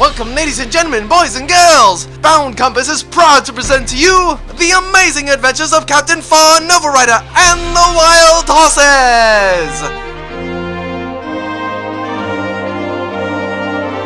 Welcome, ladies and gentlemen, boys and girls! Bound Compass is proud to present to you the amazing adventures of Captain Farr Novarider and the Wild Horses!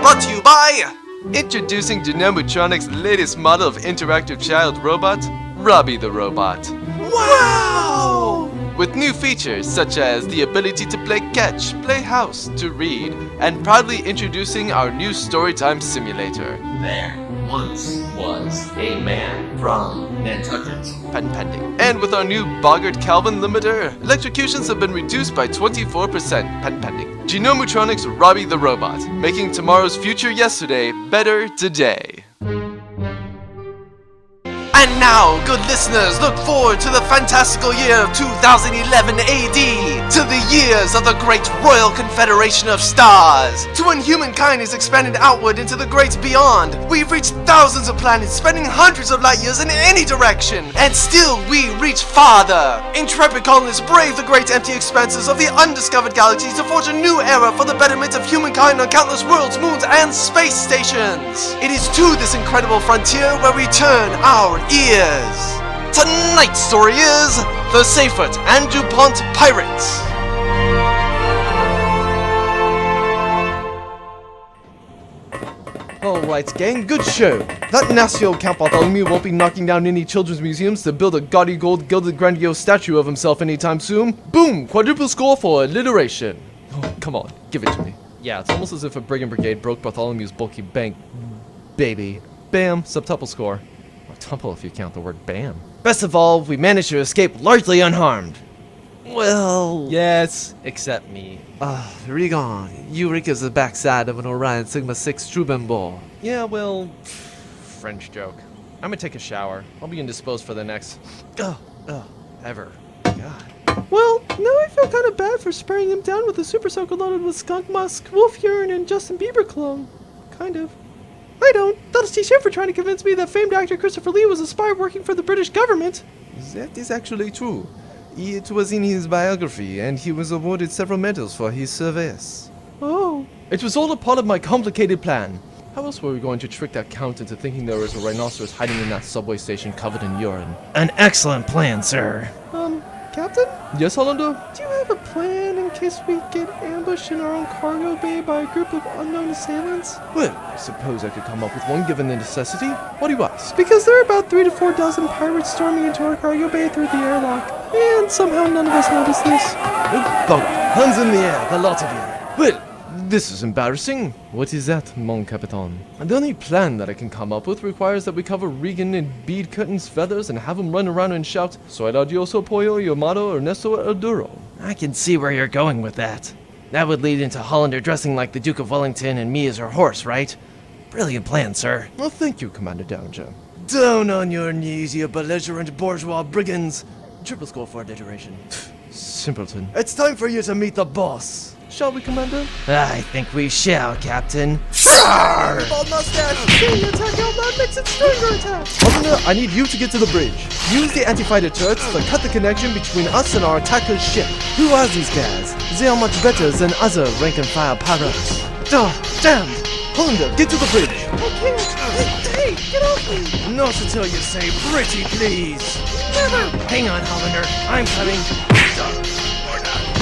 Brought to you by... Introducing Dynamotronics' latest model of interactive child robot, Robbie the Robot. Wow! With new features such as the ability to play catch, play house, to read, and proudly introducing our new Storytime Simulator. There once was a man from Nantucket. Patent pending. And with our new Boggart Kelvin limiter, electrocutions have been reduced by 24%. Patent pending. Dynamotronics Robbie the Robot, making tomorrow's future yesterday better today. And now, good listeners, look forward to the fantastical year of 2011 AD, to the years of the great Royal Confederation of Stars, to when humankind is expanded outward into the great beyond. We've reached thousands of planets, spanning hundreds of light years in any direction, and still we reach farther. Intrepid colonists brave the great empty expanses of the undiscovered galaxies to forge a new era for the betterment of humankind on countless worlds, moons, and space stations. It is to this incredible frontier where we turn our ears. Tonight's story is the Seyfert and DuPont Pirates. Alright gang, good show. That nasty old Count Bartholomew won't be knocking down any children's museums to build a gaudy gold gilded grandiose statue of himself anytime soon. Boom! Quadruple score for alliteration. Oh, come on, give it to me. Yeah, it's almost as if a brigand brigade broke Bartholomew's bulky bank. Baby. Bam, subtuple score. Tuple if you count the word bam. Best of all, we managed to escape largely unharmed. Well... Yes, except me. Regan, Eureka's the backside of an Orion Sigma 6 Truban ball. Yeah, well... French joke. I'm gonna take a shower. I'll be indisposed for the next... ever. God. Well, now I feel kind of bad for spraying him down with a super soaker loaded with skunk musk, wolf urine, and Justin Bieber cologne. Kind of. I don't. That'll teach him for trying to convince me that famed actor Christopher Lee was a spy working for the British government. That is actually true. It was in his biography, and he was awarded several medals for his service. Oh. It was all a part of my complicated plan. How else were we going to trick that count into thinking there was a rhinoceros hiding in that subway station covered in urine? An excellent plan, sir. Captain? Yes, Hollander? Do you have a plan in case we get ambushed in our own cargo bay by a group of unknown assailants? Well, I suppose I could come up with one given the necessity. What do you ask? Because there are about 3 to 4 dozen pirates storming into our cargo bay through the airlock. And somehow none of us noticed this. Oh, God. Hands in the air, the lot of you. Well, this is embarrassing. What is that, mon capitaine? The only plan that I can come up with requires that we cover Regan in bead curtains, feathers, and have him run around and shout, "Soy radioso pollo llamado Ernesto El Duro." I can see where you're going with that. That would lead into Hollander dressing like the Duke of Wellington and me as her horse, right? Brilliant plan, sir. Well, thank you, Commander Downinger. Down on your knees, you belligerent bourgeois brigands. Triple score for alliteration. Simpleton. It's time for you to meet the boss. Shall we, Commander? I think we shall, Captain. Bald mustache! Killing attack out loud makes it stronger attack! Hollander, I need you to get to the bridge. Use the anti-fighter turrets to cut the connection between us and our attacker's ship. Who are these guys? They are much better than other rank-and-file pirates. Damn! Hollander, get to the bridge. I can't! Hey, get off me! Not until you say pretty please. Never! Hang on, Hollander. I'm coming.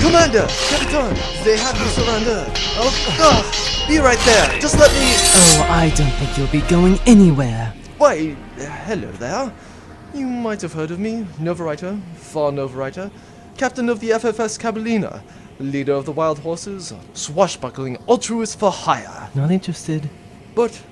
Commander, Capitan, they have you surrendered. Be right there. Just let me... Oh, I don't think you'll be going anywhere. Why, hello there. You might have heard of me, Novarider, Farr Novarider, captain of the FFS Cabellina, leader of the Wild Horses, swashbuckling altruist for hire. Not interested. But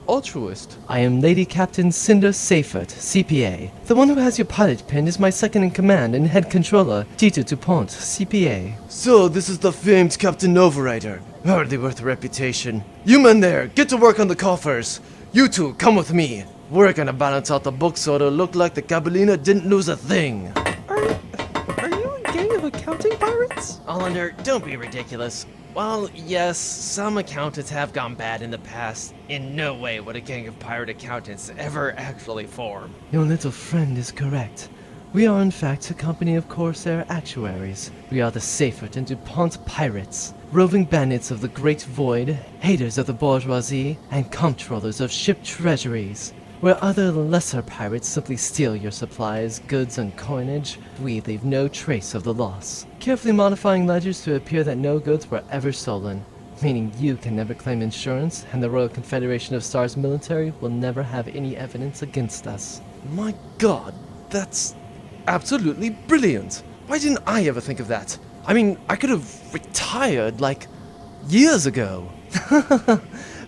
altruist? I am Lady Captain Cinder Seyfert, CPA. The one who has your pilot pin is my second-in-command and head controller, Tito DuPont, CPA. So, this is the famed Captain Novarider. Hardly worth the reputation. You men there, get to work on the coffers. You two, come with me. We're gonna balance out the books so it'll look like the Cabellina didn't lose a thing. Are you a gang of accounting pirates? Hollander, don't be ridiculous. While, yes, some accountants have gone bad in the past, in no way would a gang of pirate accountants ever actually form. Your little friend is correct. We are in fact a company of corsair actuaries. We are the Seyfert and DuPont Pirates, roving bandits of the Great Void, haters of the bourgeoisie, and comptrollers of ship treasuries. Where other lesser pirates simply steal your supplies, goods, and coinage, we leave no trace of the loss, carefully modifying ledgers to appear that no goods were ever stolen, meaning you can never claim insurance, and the Royal Confederation of Stars military will never have any evidence against us. My god, that's absolutely brilliant. Why didn't I ever think of that? I mean, I could have retired, like, years ago.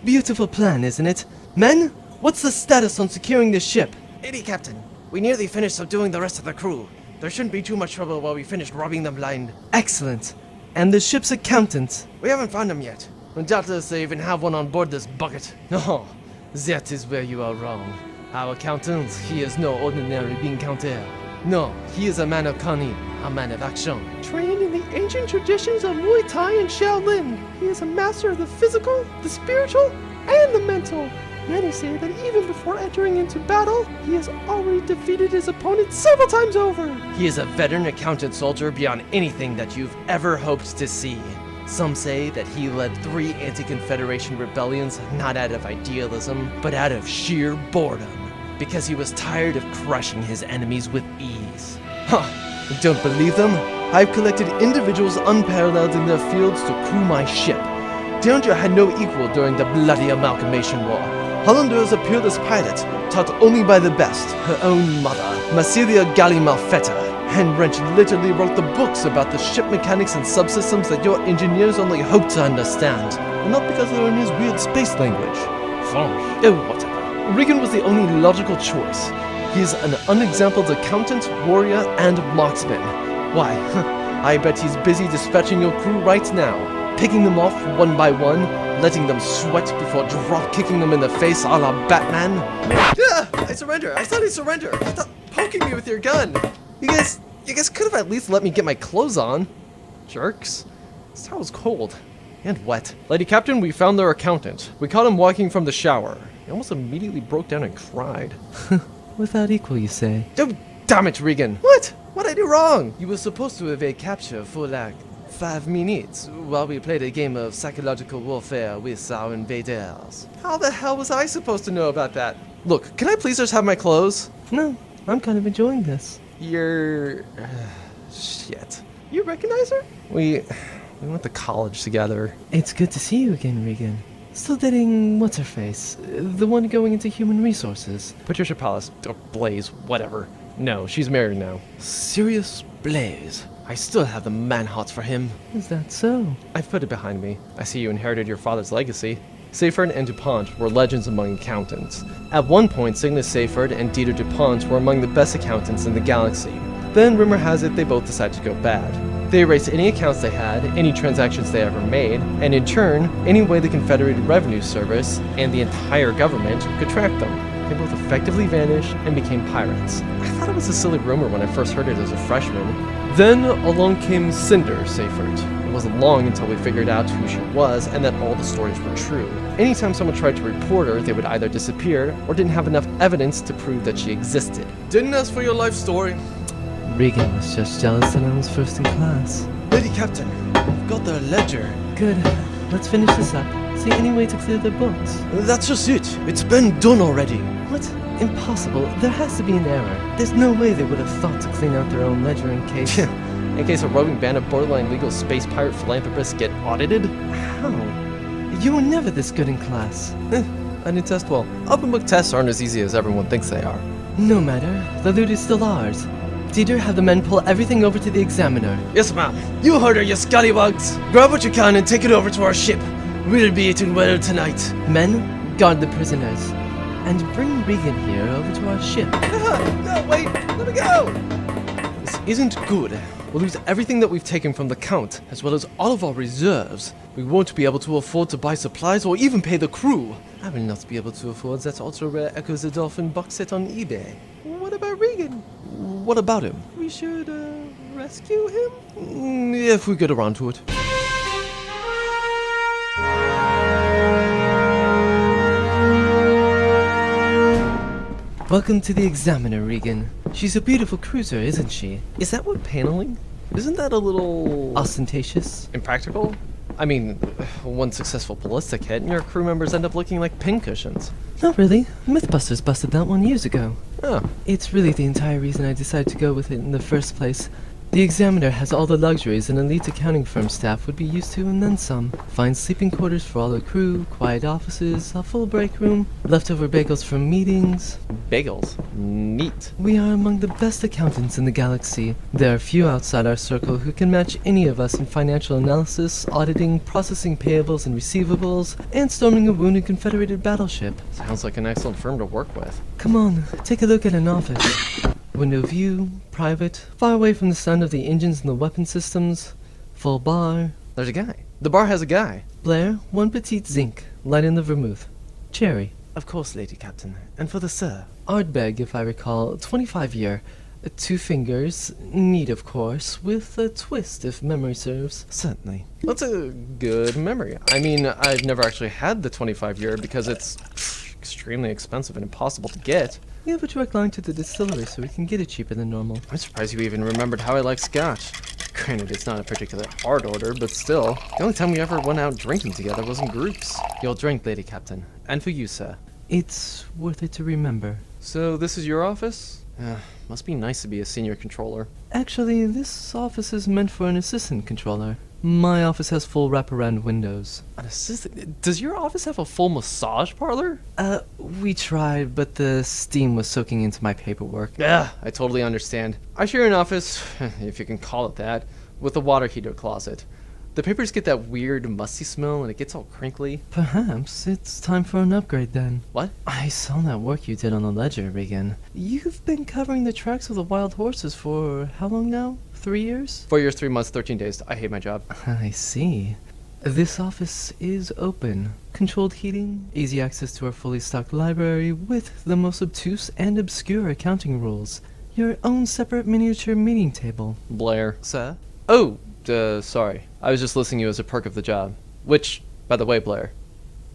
Beautiful plan, isn't it? Men, what's the status on securing this ship? Eddie, Captain. We nearly finished subduing the rest of the crew. There shouldn't be too much trouble while we finish robbing them blind. Excellent. And the ship's accountant? We haven't found him yet. Doubtless they even have one on board this bucket. No, that is where you are wrong. Our accountant, he is no ordinary bean counter. No, he is a man of cunning, a man of action. Trained in the ancient traditions of Muay Thai and Shaolin, he is a master of the physical, the spiritual, and the mental. Many say that even before entering into battle, he has already defeated his opponent several times over. He is a veteran accountant soldier beyond anything that you've ever hoped to see. Some say that he led 3 anti-Confederation rebellions not out of idealism, but out of sheer boredom, because he was tired of crushing his enemies with ease. Huh, don't believe them? I've collected individuals unparalleled in their fields to crew my ship. Danger had no equal during the bloody Amalgamation War. Hollander is a peerless pilot, taught only by the best, her own mother, Massilia Galli Malfetta. And Wrench literally wrote the books about the ship mechanics and subsystems that your engineers only hope to understand. And not because they're in his weird space language. French. Oh, whatever. Regan was the only logical choice. He is an unexampled accountant, warrior, and marksman. Why, I bet he's busy dispatching your crew right now, picking them off one by one, letting them sweat before drop-kicking them in the face a la Batman. Yeah, I surrender. I said I surrender. Stop poking me with your gun. You guys could have at least let me get my clothes on. Jerks. This towel's cold. And wet. Lady Captain, we found their accountant. We caught him walking from the shower. He almost immediately broke down and cried. Without equal, you say? Oh, damn it, Regan. What? What'd I do wrong? You were supposed to evade capture for like 5 minutes while we played a game of psychological warfare with our invaders. How the hell was I supposed to know about that? Look, can I please just have my clothes? No, I'm kind of enjoying this. You're... shit. You recognize her? We went to college together. It's good to see you again, Regan. Still dating what's-her-face? The one going into human resources? Patricia Palace, or Blaze, whatever. No, she's married now. Sirius Blaze. I still have the man-hots for him. Is that so? I've put it behind me. I see you inherited your father's legacy. Seyfert and DuPont were legends among accountants. At one point, Cygnus Seyfert and Dieter DuPont were among the best accountants in the galaxy. Then, rumor has it, they both decided to go bad. They erased any accounts they had, any transactions they ever made, and in turn, any way the Confederated Revenue Service and the entire government could track them. They both effectively vanished and became pirates. I thought it was a silly rumor when I first heard it as a freshman. Then along came Cinder Seyfert. It wasn't long until we figured out who she was and that all the stories were true. Anytime someone tried to report her, they would either disappear or didn't have enough evidence to prove that she existed. Didn't ask for your life story. Regan was just jealous that I was first in class. Lady Captain, I've got their ledger. Good. Let's finish this up. See any way to clear their books? That's just it. It's been done already. What? Impossible. There has to be an error. There's no way they would have thought to clean out their own ledger in case... In case a roving band of borderline legal space pirate philanthropists get audited? How? You were never this good in class. I didn't test well. Open book tests aren't as easy as everyone thinks they are. No matter. The loot is still ours. Dieter, have the men pull everything over to the examiner. Yes, ma'am. You heard her, you scallywags. Grab what you can and take it over to our ship. We'll be eating well tonight. Men, guard the prisoners. And bring Regan here over to our ship. No, wait. Let me go. This isn't good. We'll lose everything that we've taken from the Count, as well as all of our reserves. We won't be able to afford to buy supplies or even pay the crew. I will not be able to afford that ultra-rare Echo the Dolphin box set on eBay. What about Regan? What about him? We should, rescue him? If we get around to it. Welcome to the examiner, Regan. She's a beautiful cruiser, isn't she? Is that what paneling? Isn't that a little Ostentatious? impractical? I mean, one successful ballistic hit and your crew members end up looking like pincushions. Not really. Mythbusters busted that one years ago. Oh, It's really the entire reason I decided to go with it in the first place. The Examiner has all the luxuries an elite accounting firm staff would be used to and then some. Fine sleeping quarters for all the crew, quiet offices, a full break room, leftover bagels from meetings. bagels. Neat. We are among the best accountants in the galaxy. There are few outside our circle who can match any of us in financial analysis, auditing, processing payables and receivables, and storming a wounded Confederated battleship. Sounds like an excellent firm to work with. Come on, take a look at an office. Window view, private, far away from the sound of the engines and the weapon systems. Full bar. There's a guy. The bar has a guy. Blair, one petite zinc, light in the vermouth. Cherry. Of course, Lady Captain. And for the sir. Ardbeg, if I recall, 25-year. 2 fingers, neat of course, with a twist if memory serves. Certainly. That's a good memory. I mean, I've never actually had the 25-year because it's extremely expensive and impossible to get. We have a direct line to the distillery so we can get it cheaper than normal. I'm surprised you even remembered how I like scotch. Granted, it's not a particularly hard order, but still. The only time we ever went out drinking together was in groups. You'll drink, Lady Captain. And for you, sir. It's worth it to remember. So this is your office? Must be nice to be a senior controller. Actually, this office is meant for an assistant controller. My office has full wraparound windows. An assistant? Does your office have a full massage parlor? We tried, but the steam was soaking into my paperwork. Yeah, I totally understand. I share an office, if you can call it that, with a water heater closet. The papers get that weird musty smell and it gets all crinkly. Perhaps it's time for an upgrade then. What? I saw that work you did on the ledger, Regan. You've been covering the tracks of the wild horses for how long now? 3 years? 4 years, 3 months, 13 days. I hate my job. I see. This office is open. Controlled heating, easy access to our fully stocked library with the most obtuse and obscure accounting rules. Your own separate miniature meeting table. Blair. Sir? Oh, sorry. I was just listing you as a perk of the job. Which, by the way, Blair,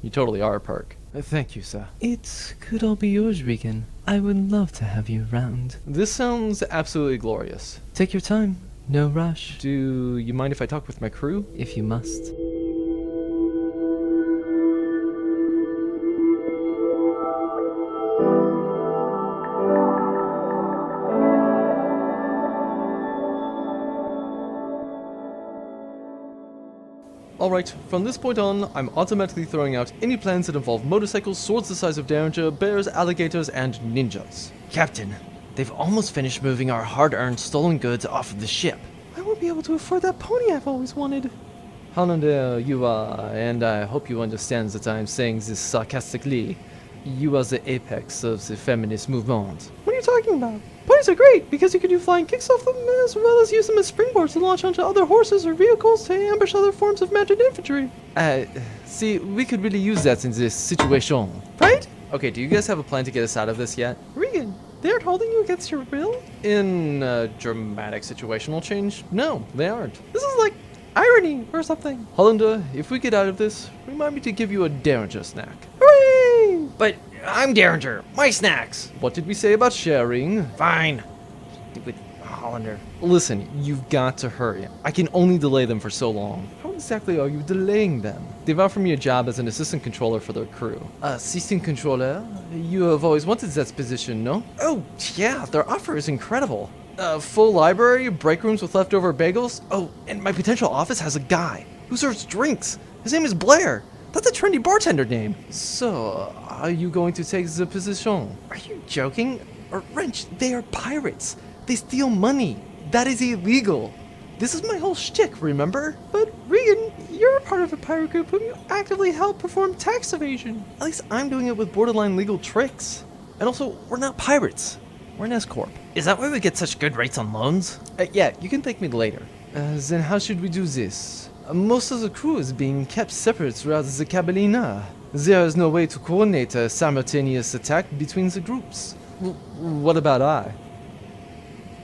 you totally are a perk. Thank you, sir. It could all be yours, Regan. I would love to have you around. This sounds absolutely glorious. Take your time. No rush. Do you mind if I talk with my crew? If you must. Alright, from this point on, I'm automatically throwing out any plans that involve motorcycles, swords the size of Derringer, bears, alligators, and ninjas. Captain, they've almost finished moving our hard-earned stolen goods off of the ship. I won't be able to afford that pony I've always wanted. Hollander, you are, and I hope you understand that I'm saying this sarcastically. You are the apex of the feminist movement. What are you talking about? Ponies are great because you can do flying kicks off them as well as use them as springboards to launch onto other horses or vehicles to ambush other forms of mounted infantry. See, we could really use that in this situation. Right? Okay, do you guys have a plan to get us out of this yet? Regan, they aren't holding you against your will? In a dramatic situational change? No, they aren't. This is like irony or something. Hollander, if we get out of this, remind me to give you a Derringer snack. Hooray! But I'm Derringer. My snacks. What did we say about sharing? Fine. Stupid Hollander. Listen, you've got to hurry. I can only delay them for so long. How exactly are you delaying them? They've offered me a job as an assistant controller for their crew. Assistant controller? You have always wanted that position, no? Oh, yeah, their offer is incredible. Full library, break rooms with leftover bagels. Oh, and my potential office has a guy who serves drinks. His name is Blair. That's a trendy bartender name. So, are you going to take the position? Are you joking? Wrench, they are pirates. They steal money. That is illegal. This is my whole shtick, remember? But Regan, you're a part of a pirate group whom you actively help perform tax evasion. At least I'm doing it with borderline legal tricks. And also, we're not pirates. We're an S-Corp. Is that why we get such good rates on loans? Yeah, you can thank me later. Then how should we do this? Most of the crew is being kept separate throughout the Cabellina. There is no way to coordinate a simultaneous attack between the groups. What about I?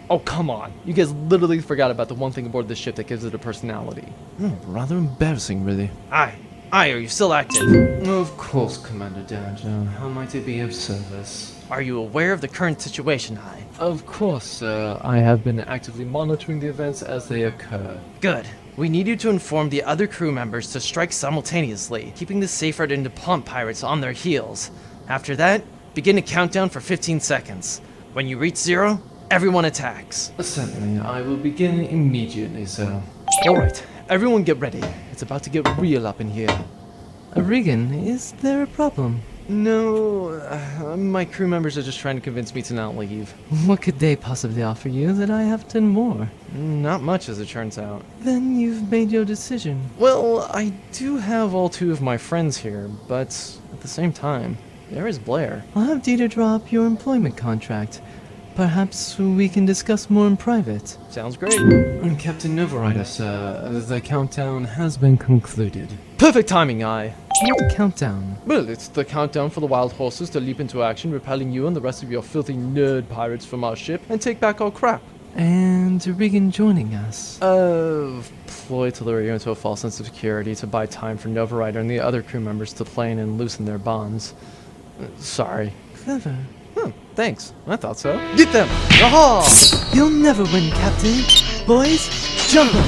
Oh, come on. You guys literally forgot about the one thing aboard this ship that gives it a personality. Rather embarrassing, really. Aye. Aye, are you still active? Of course, Commander Danger. How might I be of service? Are you aware of the current situation, Aye? Of course, sir. I have been actively monitoring the events as they occur. Good. We need you to inform the other crew members to strike simultaneously, keeping the Seyfert and DuPont Pirates on their heels. After that, begin a countdown for 15 seconds. When you reach 0, everyone attacks. Certainly, I will begin immediately, sir. Alright, everyone get ready. It's about to get real up in here. Regan, is there a problem? No, my crew members are just trying to convince me to not leave. What could they possibly offer you that I have done more? Not much, as it turns out. Then you've made your decision. Well, I do have all 2 of my friends here, but at the same time, there is Blair. I'll have Dieter draw up your employment contract. Perhaps we can discuss more in private. Sounds great. Captain Novarider, sir, the countdown has been concluded. Perfect timing, Aye. What countdown? Well, it's the countdown for the wild horses to leap into action, repelling you and the rest of your filthy nerd pirates from our ship and take back our crap. And Regan joining us. Ploy to lure you into a false sense of security to buy time for Novarider and the other crew members to plane and loosen their bonds. Sorry. Clever. Thanks. I thought so. Get them! Aha! You'll never win, Captain. Boys, jump in.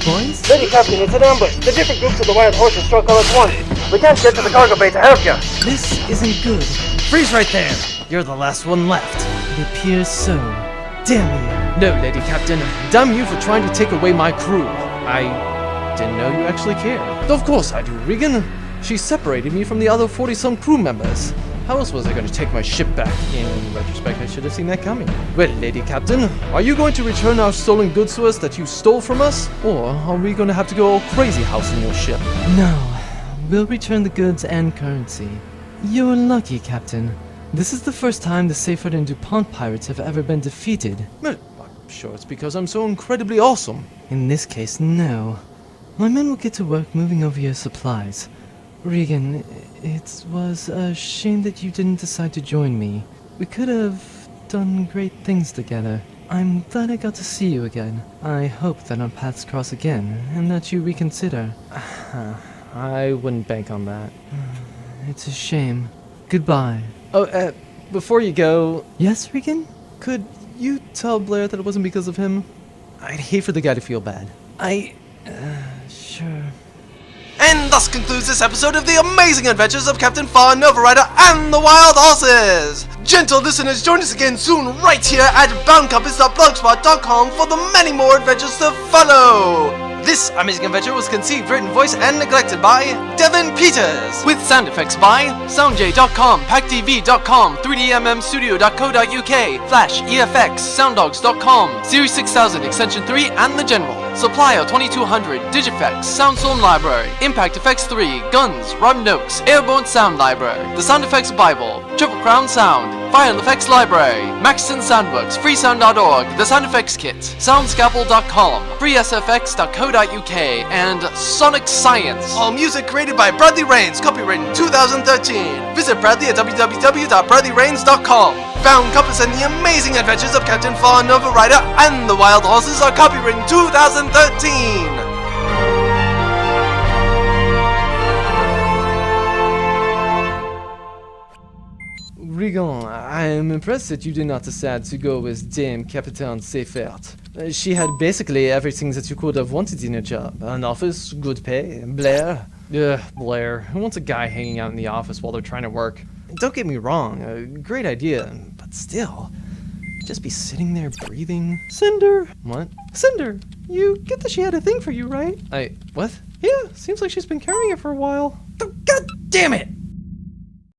Boys? Lady Captain, it's an ambush. The different groups of the wild horses struck all at once. We can't get to the cargo bay to help you. This isn't good. Freeze right there! You're the last one left. It appears so. Damn you. No, Lady Captain. Damn you for trying to take away my crew. I didn't know you actually cared. Of course I do, Regan. She separated me from the other 40-some crew members. How else was I going to take my ship back? In retrospect, I should have seen that coming. Well, Lady Captain, are you going to return our stolen goods to us that you stole from us? Or are we going to have to go all crazy house in your ship? No. We'll return the goods and currency. You're lucky, Captain. This is the first time the Seyfert and DuPont Pirates have ever been defeated. Well, I'm sure it's because I'm so incredibly awesome. In this case, no. My men will get to work moving over your supplies. Regan, it was a shame that you didn't decide to join me. We could have done great things together. I'm glad I got to see you again. I hope that our paths cross again, and that you reconsider. I wouldn't bank on that. It's a shame. Goodbye. Oh, before you go, Yes, Regan? could you tell Blair that it wasn't because of him? I'd hate for the guy to feel bad. Sure. And thus concludes this episode of the amazing adventures of Captain Farr Novarider and the Wild Horses! Gentle listeners, join us again soon right here at boundcompass.blogspot.com for the many more adventures to follow! This amazing adventure was conceived, written, voiced, and neglected by Devin Peters, with sound effects by soundj.com, packtv.com, 3dmmstudio.co.uk, Flash, EFX, sounddogs.com, Series 6000, Extension 3, and The General, Supplier 2200, Digifx, Soundstorm Library, Impact Effects 3, Guns, Rhyme Notes, Airborne Sound Library, The Sound Effects Bible, Triple Crown Sound, File Effects Library, Maxton Soundworks, freesound.org, The Sound Effects Kit, soundscalpel.com, freesfx.co.uk, and Sonic Science. All music created by Bradley Rains, copywritten 2013. Visit Bradley at www.bradleyrains.com. Bound Compass and the amazing adventures of Captain Farr Novarider and the Wild Horses are copywritten 2013. Regan, I am impressed that you did not decide to go with Dame Capitaine Seyfert. She had basically everything that you could have wanted in a job. An office, good pay, Blair. Blair. Who wants a guy hanging out in the office while they're trying to work? Don't get me wrong, a great idea, but still. Just be sitting there breathing. Cinder. What? Cinder. You get that she had a thing for you, right? What? Yeah, seems like she's been carrying it for a while. God damn it!